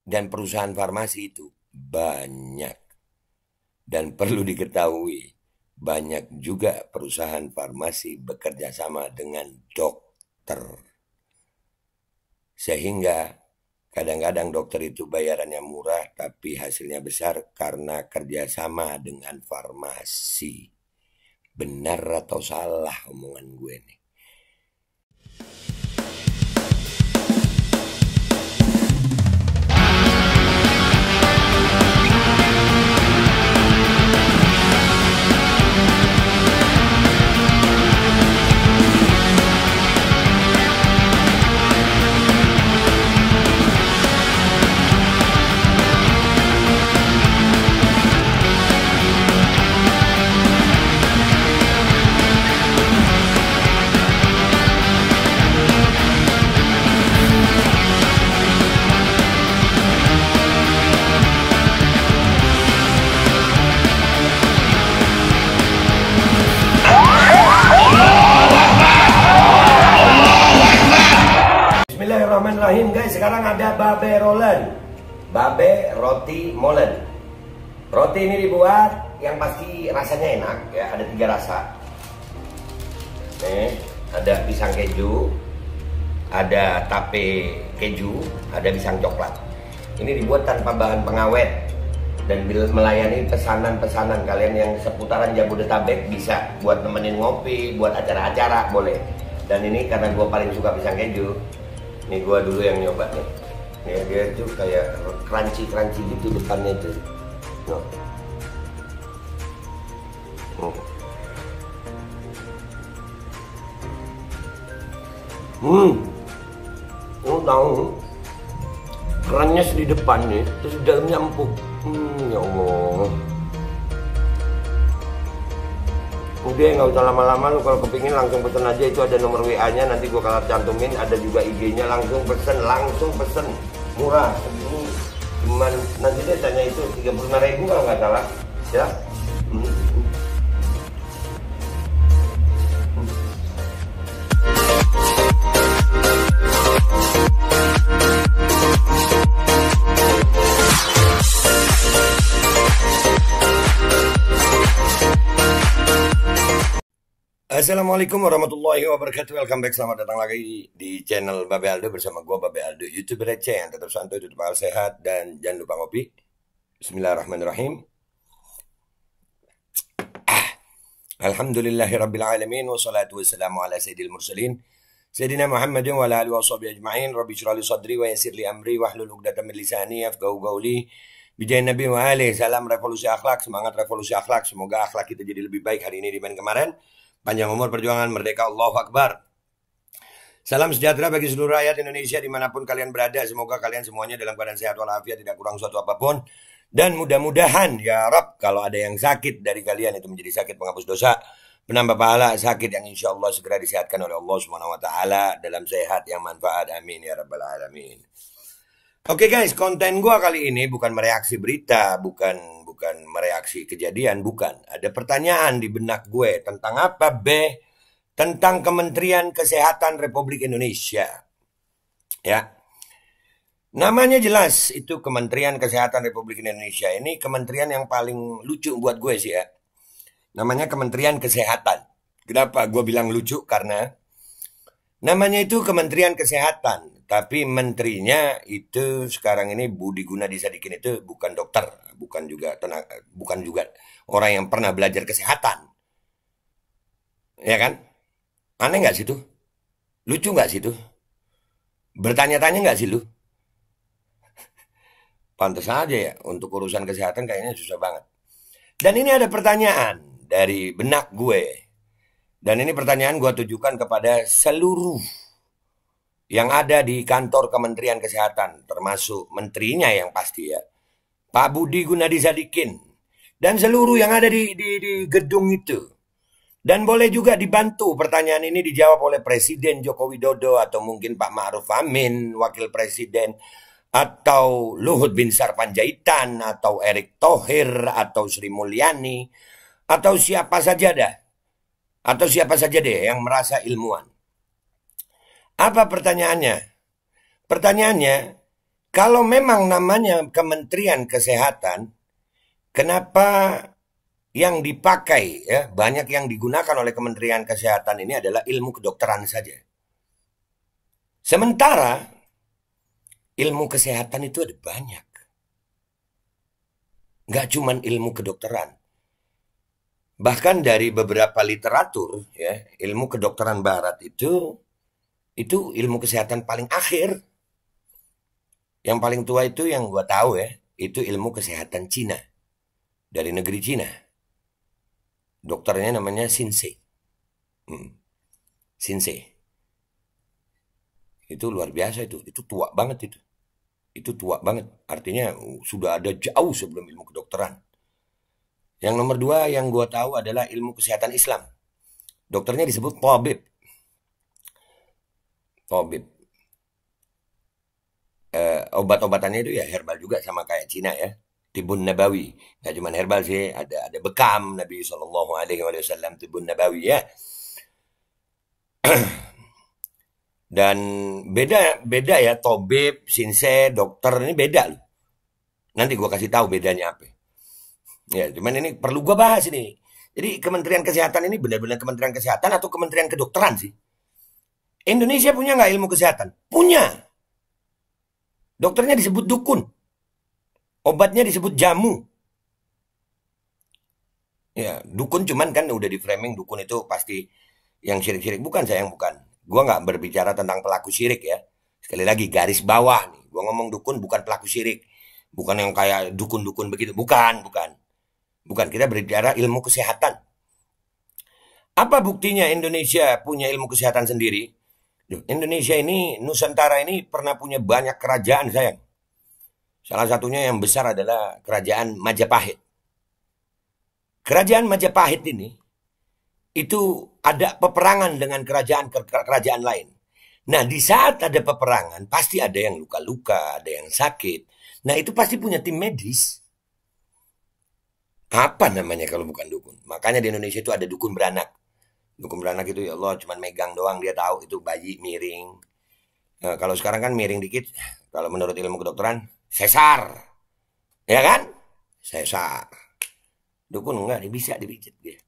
Dan perusahaan farmasi itu banyak. Dan perlu diketahui, banyak juga perusahaan farmasi bekerja sama dengan dokter. Sehingga kadang-kadang dokter itu bayarannya murah, tapi hasilnya besar karena kerjasama dengan farmasi. Benar atau salah omongan gue nih? Bismillahirrahmanirrahim guys, sekarang ada babe rolen, babe roti molen. Roti ini dibuat yang pasti rasanya enak ya, ada 3 rasa. Nih, ada pisang keju, ada tape keju, ada pisang coklat. Ini dibuat tanpa bahan pengawet dan melayani pesanan-pesanan kalian yang seputaran Jabodetabek, bisa buat nemenin ngopi, buat acara-acara boleh. Dan ini karena gue paling suka pisang keju. Ini gua dulu yang nyoba nih. Nih dia tuh kayak crunchy gitu depannya itu. No. Tahu kerennya di depan nih, terus di dalamnya empuk. Ya Allah. Udah nggak usah lama-lama, lu kalau kepingin langsung pesen aja, itu ada nomor WA-nya, nanti gua kalau cantumin, ada juga IG-nya, langsung pesen, murah. Ini cuman nanti dia tanya itu 35.000 kalau nggak salah, ya. Assalamualaikum warahmatullahi wabarakatuh. Welcome back, selamat datang lagi di channel Babe Aldo bersama gue Babe Aldo, YouTuber receh yang tetap santai, tetap akal sehat, dan jangan lupa ngopi. Bismillahirrahmanirrahim. Alhamdulillahirrabbilalamin, wassalatu wassalamu ala sayyidil mursalin Sayyidina Muhammadin wa ala alihi wa sahbihi ajma'in. Rabbi syrah li sadri wa yassir li amri wahlul 'uqdatam min lisani yafqahu qawli. Bijain Nabi wa alihi. Salam revolusi akhlak, semangat revolusi akhlak. Semoga akhlak kita jadi lebih baik hari ini dibanding kemarin. Panjang umur, perjuangan, merdeka, Allahu Akbar. Salam sejahtera bagi seluruh rakyat Indonesia dimanapun kalian berada. Semoga kalian semuanya dalam keadaan sehat walafiat, tidak kurang suatu apapun. Dan mudah-mudahan ya Rabb, kalau ada yang sakit dari kalian itu menjadi sakit penghapus dosa, penambah pahala, sakit yang insya Allah segera disehatkan oleh Allah Subhanahu Wa Taala dalam sehat yang manfaat. Amin ya Rabbal Alamin. Oke guys, konten gua kali ini bukan mereaksi berita, bukan mereaksi kejadian, bukan. Ada pertanyaan di benak gue tentang apa, Be? Tentang Kementerian Kesehatan Republik Indonesia. Ya. Namanya jelas, itu Kementerian Kesehatan Republik Indonesia. Ini kementerian yang paling lucu buat gue sih ya. Namanya Kementerian Kesehatan. Kenapa gue bilang lucu? Karena namanya itu Kementerian Kesehatan. Tapi menterinya itu sekarang ini Budi Gunadi Sadikin itu bukan dokter, bukan juga orang yang pernah belajar kesehatan. Ya kan? Aneh nggak sih itu? Lucu nggak sih itu? Bertanya-tanya nggak sih lu? Pantes aja ya, untuk urusan kesehatan kayaknya susah banget. Dan ini ada pertanyaan dari benak gue. Dan ini pertanyaan gue tujukan kepada seluruh yang ada di kantor Kementerian Kesehatan, termasuk menterinya yang pasti ya, Pak Budi Gunadi Sadikin, dan seluruh yang ada di gedung itu. Dan boleh juga dibantu pertanyaan ini dijawab oleh Presiden Joko Widodo, atau mungkin Pak Ma'ruf Amin, Wakil Presiden, atau Luhut Binsar Panjaitan, atau Erick Thohir, atau Sri Mulyani, atau siapa saja dah, atau siapa saja deh yang merasa ilmuwan. Apa pertanyaannya? Pertanyaannya, Kalau memang namanya Kementerian Kesehatan, kenapa yang dipakai, ya, banyak yang digunakan oleh Kementerian Kesehatan ini adalah ilmu kedokteran saja. Sementara ilmu kesehatan itu ada banyak. Nggak cuma ilmu kedokteran. Bahkan dari beberapa literatur, ya, ilmu kedokteran barat itu ilmu kesehatan paling akhir. Yang paling tua itu yang gua tahu, ya, itu ilmu kesehatan Cina. Dari negeri Cina. Dokternya namanya Shinsei. Shinsei. Itu luar biasa itu. Itu tua banget itu. Itu tua banget. Artinya sudah ada jauh sebelum ilmu kedokteran. Yang nomor 2 yang gue tahu adalah ilmu kesehatan Islam. Dokternya disebut tabib. Tabib. Obat-obatannya itu ya herbal juga sama kayak Cina, ya. Tibun Nabawi. Nggak cuma herbal sih, ada bekam Nabi SAW, Tibun Nabawi, ya. Dan beda ya, tabib, shinsei, dokter ini beda loh. Nanti gua kasih tahu bedanya apa. Ya, cuman ini perlu gua bahas ini. Jadi Kementerian Kesehatan ini benar-benar Kementerian Kesehatan atau Kementerian Kedokteran sih? Indonesia punya nggak ilmu kesehatan? Punya. Dokternya disebut dukun. Obatnya disebut jamu. Ya, dukun cuman kan udah di framing dukun itu pasti yang syirik-syirik. Bukan, sayang, bukan. Gua nggak berbicara tentang pelaku syirik, ya. Sekali lagi garis bawah nih. Gua ngomong dukun bukan pelaku syirik. Bukan yang kayak dukun-dukun begitu. Bukan. Bukan, kita berbicara ilmu kesehatan. Apa buktinya Indonesia punya ilmu kesehatan sendiri? Indonesia ini, Nusantara ini pernah punya banyak kerajaan, sayang. Salah satunya yang besar adalah kerajaan Majapahit. Kerajaan Majapahit ini, itu ada peperangan dengan kerajaan lain. Nah, di saat ada peperangan, pasti ada yang luka-luka, ada yang sakit. Nah, itu pasti punya tim medis. Apa namanya kalau bukan dukun? Makanya di Indonesia itu ada dukun beranak. Dukun beranak itu, ya Allah, cuma megang doang, dia tahu itu bayi miring. Nah, kalau sekarang kan miring dikit, kalau menurut ilmu kedokteran, sesar. Ya kan? Sesar. Dukun enggak, dia bisa dipijit dia.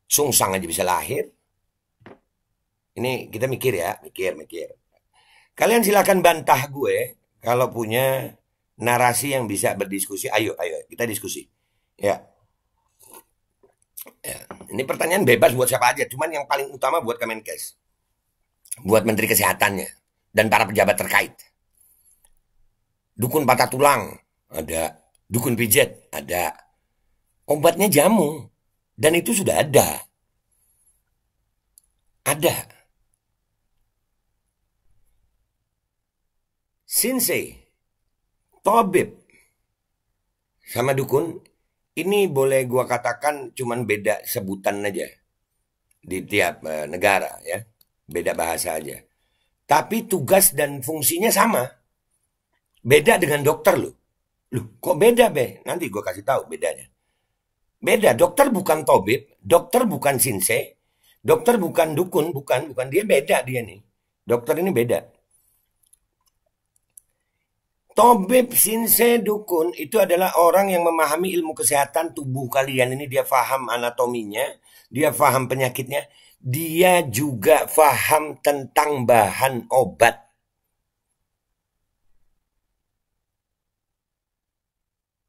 Sungsang aja bisa lahir. Ini kita mikir ya, mikir. Kalian silakan bantah gue kalau punya narasi yang bisa berdiskusi. Ayo, kita diskusi. Ya. Ini pertanyaan bebas buat siapa aja, cuman yang paling utama buat Kemenkes. Buat Menteri Kesehatannya dan para pejabat terkait. Dukun patah tulang, ada. Dukun pijat, ada. Obatnya jamu. Dan itu sudah ada. Ada. Shinsei, tabib, sama dukun, ini boleh gua katakan cuman beda sebutan aja. Di tiap negara, ya. Beda bahasa aja. Tapi tugas dan fungsinya sama. Beda dengan dokter loh. Loh, kok beda, Be? Nanti gua kasih tahu bedanya. Beda, dokter bukan tabib, dokter bukan shinsei, dokter bukan dukun, bukan. Dia beda dia nih. Dokter ini beda. Tabib, shinsei, dukun itu adalah orang yang memahami ilmu kesehatan tubuh kalian ini. Dia paham anatominya, dia paham penyakitnya, dia juga paham tentang bahan obat.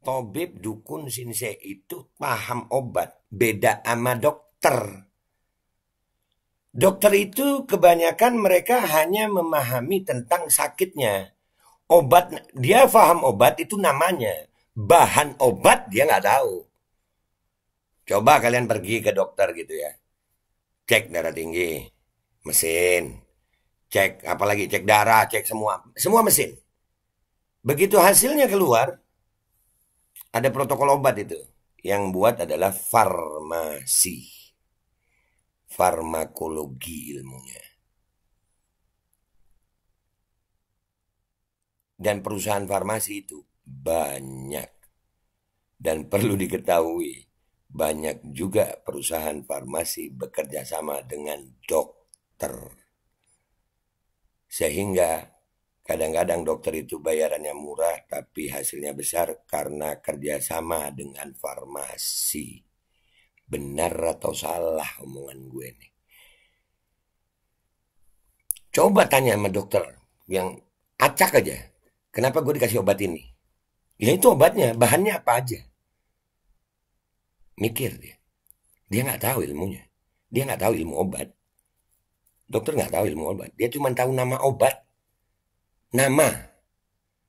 Tabib, dukun, shinsei itu paham obat. Beda sama dokter. Dokter itu kebanyakan mereka hanya memahami tentang sakitnya. Obat, dia paham obat itu namanya. Bahan obat dia nggak tahu. Coba kalian pergi ke dokter gitu ya. Cek darah tinggi, mesin. Cek apalagi, cek darah, cek semua mesin. Begitu hasilnya keluar, ada protokol obat itu. Yang buat adalah farmasi. Farmakologi ilmunya. Dan perusahaan farmasi itu banyak. Dan perlu diketahui, banyak juga perusahaan farmasi bekerja sama dengan dokter. Sehingga Kadang-kadang dokter itu bayarannya murah, tapi hasilnya besar karena kerjasama dengan farmasi. Benar atau salah omongan gue nih? Coba tanya sama dokter yang acak aja. Kenapa gue dikasih obat ini? Ya itu obatnya, bahannya apa aja. Mikir dia. Dia nggak tahu ilmunya. Dia nggak tahu ilmu obat. Dokter nggak tahu ilmu obat. Dia cuma tahu nama obat. Nama.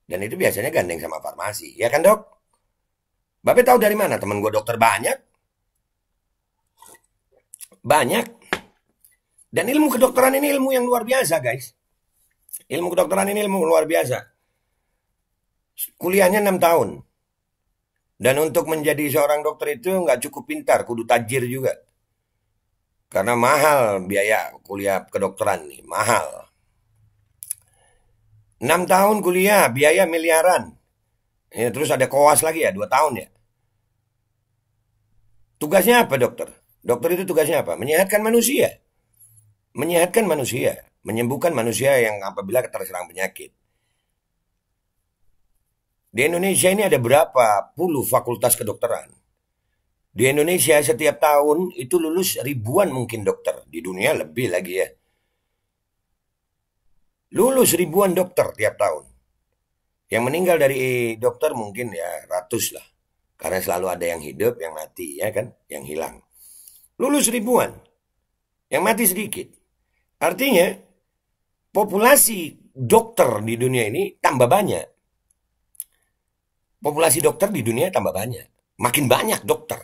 Dan itu biasanya gandeng sama farmasi. Ya kan dok? Bapak tahu dari mana? Temen gue dokter banyak. Banyak. Dan ilmu kedokteran ini ilmu yang luar biasa guys. Ilmu kedokteran ini ilmu luar biasa. Kuliahnya 6 tahun. Dan untuk menjadi seorang dokter itu nggak cukup pintar, kudu tajir juga. Karena mahal biaya kuliah kedokteran nih, mahal. 6 tahun kuliah, biaya miliaran. Ya, terus ada koas lagi ya, 2 tahun ya. Tugasnya apa dokter? Dokter itu tugasnya apa? Menyehatkan manusia. Menyehatkan manusia. Menyembuhkan manusia yang apabila terserang penyakit. Di Indonesia ini ada berapa puluh fakultas kedokteran. Di Indonesia setiap tahun itu lulus ribuan mungkin dokter. Di dunia lebih lagi ya. Lulus ribuan dokter tiap tahun. Yang meninggal dari dokter mungkin ya ratus lah. Karena selalu ada yang hidup, yang mati ya kan, yang hilang. Lulus ribuan. Yang mati sedikit. Artinya populasi dokter di dunia ini tambah banyak. Populasi dokter di dunia tambah banyak. Makin banyak dokter.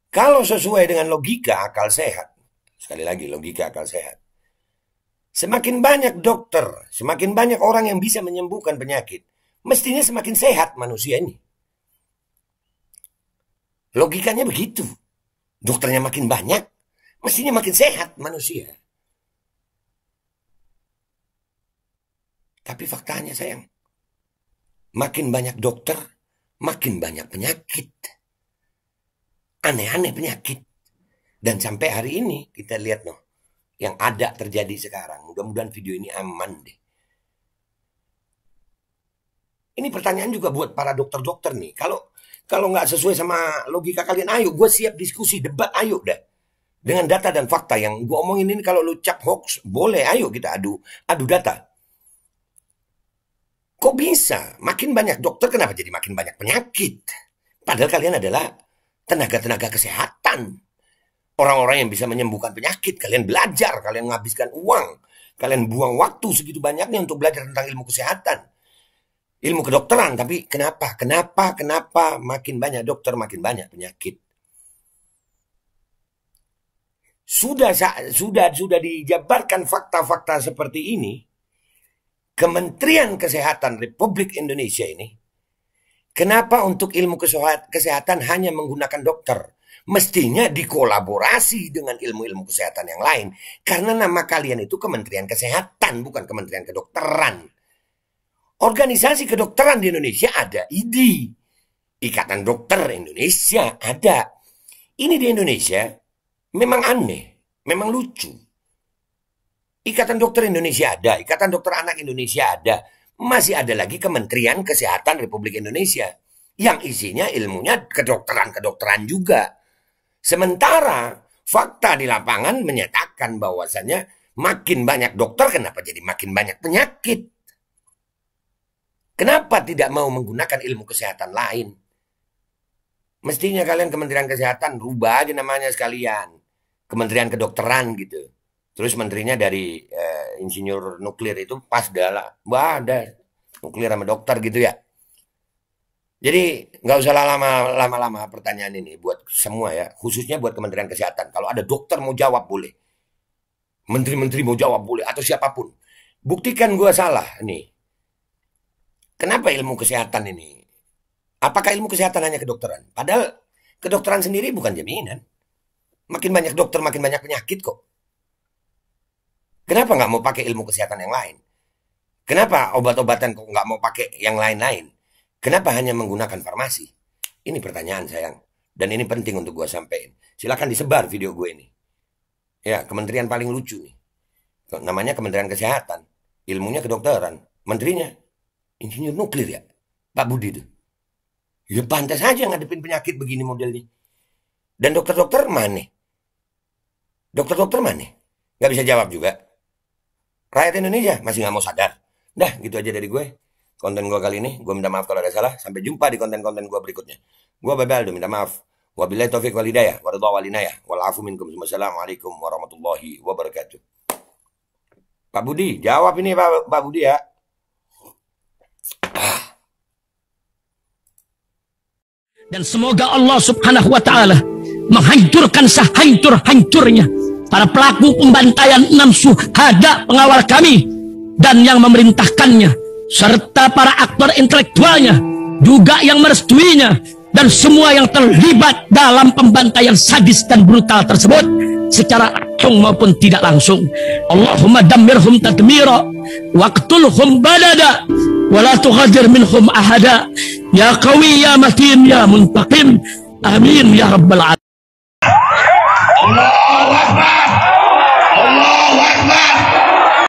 Kalau sesuai dengan logika akal sehat. Sekali lagi logika akal sehat. Semakin banyak dokter, semakin banyak orang yang bisa menyembuhkan penyakit. Mestinya semakin sehat manusia ini. Logikanya begitu. Dokternya makin banyak, mestinya makin sehat manusia. Tapi faktanya sayang. Makin banyak dokter, makin banyak penyakit. Aneh-aneh penyakit. Dan sampai hari ini kita lihat noh, yang ada terjadi sekarang. Mudah-mudahan video ini aman deh. Ini pertanyaan juga buat para dokter-dokter nih. Kalau nggak sesuai sama logika kalian, ayo gue siap diskusi, debat, ayo dah. Dengan data dan fakta yang gue omongin ini, kalau lu cap hoax, boleh, ayo kita adu data. Kok bisa? Makin banyak dokter, kenapa jadi makin banyak penyakit? Padahal kalian adalah tenaga-tenaga kesehatan. Orang-orang yang bisa menyembuhkan penyakit. Kalian belajar, kalian menghabiskan uang. Kalian buang waktu segitu banyaknya untuk belajar tentang ilmu kesehatan. Ilmu kedokteran. Tapi kenapa makin banyak dokter, makin banyak penyakit? Sudah dijabarkan fakta-fakta seperti ini. Kementerian Kesehatan Republik Indonesia ini, kenapa untuk ilmu kesehatan hanya menggunakan dokter? Mestinya dikolaborasi dengan ilmu-ilmu kesehatan yang lain. Karena nama kalian itu Kementerian Kesehatan, bukan Kementerian Kedokteran. Organisasi kedokteran di Indonesia ada, IDI. Ikatan Dokter Indonesia ada. Ini di Indonesia memang aneh, memang lucu. Ikatan Dokter Indonesia ada, Ikatan Dokter Anak Indonesia ada. Masih ada lagi Kementerian Kesehatan Republik Indonesia. Yang isinya ilmunya kedokteran juga. Sementara fakta di lapangan menyatakan bahwasannya makin banyak dokter, kenapa jadi makin banyak penyakit? Kenapa tidak mau menggunakan ilmu kesehatan lain? Mestinya kalian Kementerian Kesehatan rubah aja namanya sekalian. Kementerian Kedokteran gitu. Terus menterinya dari insinyur nuklir itu pas ada nuklir sama dokter gitu ya. Jadi nggak usah lama-lama pertanyaan ini buat semua ya, khususnya buat Kementerian Kesehatan. Kalau ada dokter mau jawab boleh, menteri-menteri mau jawab boleh, atau siapapun. Buktikan gue salah nih. Kenapa ilmu kesehatan ini? Apakah ilmu kesehatan hanya kedokteran? Padahal kedokteran sendiri bukan jaminan. Makin banyak dokter, makin banyak penyakit kok. Kenapa nggak mau pakai ilmu kesehatan yang lain? Kenapa obat-obatan kok nggak mau pakai yang lain-lain? Kenapa hanya menggunakan farmasi? Ini pertanyaan sayang. Dan ini penting untuk gue sampaikan. Silakan disebar video gue ini. Ya, kementerian paling lucu nih. Namanya Kementerian Kesehatan, ilmunya kedokteran, menterinya insinyur nuklir ya, Pak Budi itu. Ya pantas saja ngadepin penyakit begini modelnya. Dan dokter-dokter mana? Dokter-dokter mana? Nggak bisa jawab juga. Rakyat Indonesia masih nggak mau sadar. Dah, gitu aja dari gue. Konten gue kali ini, gue minta maaf kalau ada salah. Sampai jumpa di konten-konten gue berikutnya. Gue Babel, minta maaf. Wabillahi taufiq wal hidayah, wa ridha wal inayah, wal afu minkum. Wassalamualaikum warahmatullahi wabarakatuh. Pak Budi, jawab ini Pak Budi ya. Dan semoga Allah subhanahu wa ta'ala menghancurkan sehancur-hancurnya para pelaku pembantaian 6 syuhada pengawal kami dan yang memerintahkannya, serta para aktor intelektualnya juga yang merestuinya, dan semua yang terlibat dalam pembantaian sadis dan brutal tersebut secara langsung maupun tidak langsung. Allahumma dammirhum tadmira waqtulhum badada wa la tughadir minhum ahada ya qawi ya matin ya muntaqim amin ya rabbal alamin. Allahu akbar.